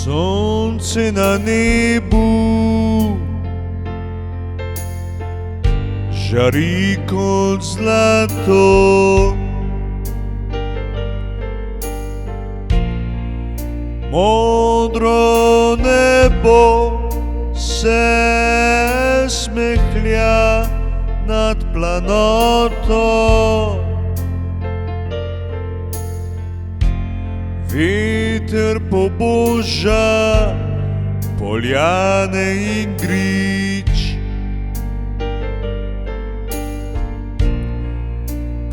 Sonce na nebu žari kot zlato, modro nebo se smehlja nad planoto. Veter poboža poljane in grič,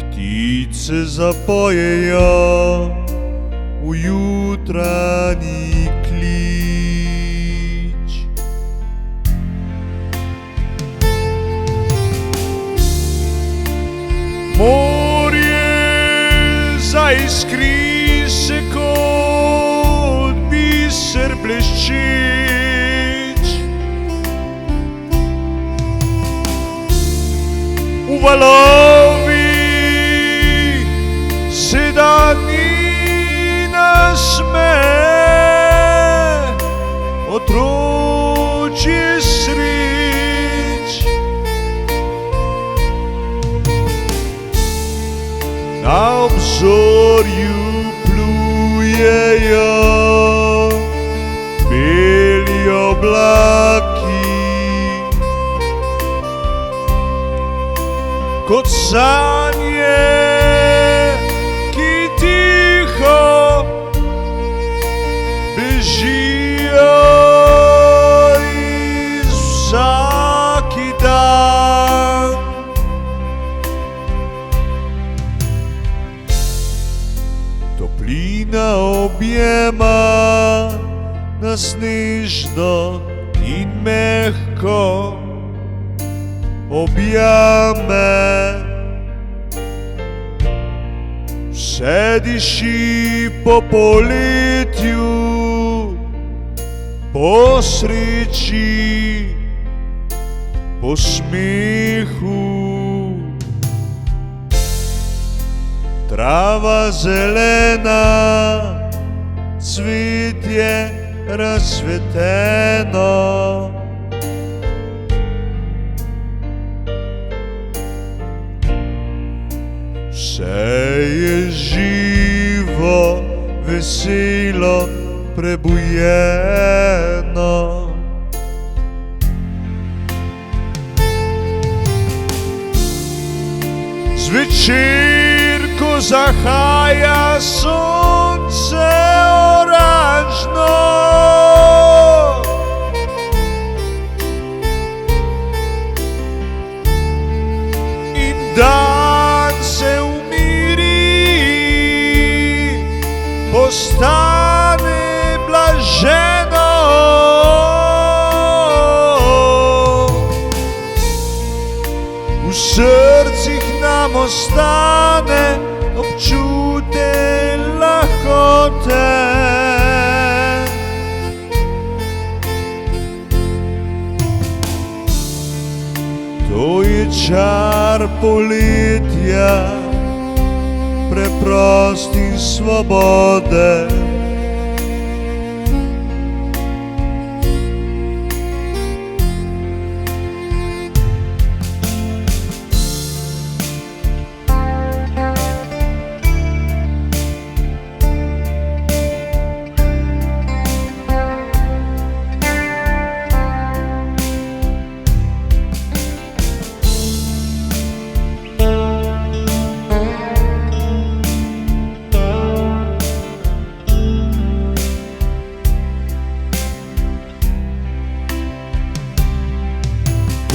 ptice zapojejo v jutranji klič. Morje zaiskri se kot biser bleščeč, v valovih se da ni nasmeh, otročje sreč. Na obzorju plujejo beli oblaki, kot sanje, ki tiho bežijo iz vsaki dan. Toplina objema nas nežno in mehko objame. Vse diši po poletju, po sreči, po smehu. Trava zelena, cvetje razcveteno. Vse je živo, veselo, prebujeno. Zvečer, ko zahaja sonce oranžno, in dan se umiri, postane blaženo. V srcih nam ostane občutek lakote. To je čar poletja, preprost in svobode.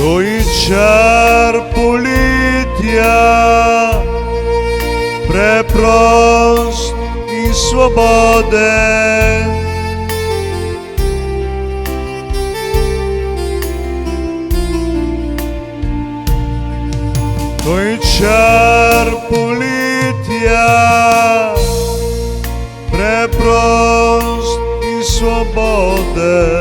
To je čar poletja, preprost in svoboden. той чар поліття, препрост і свободи.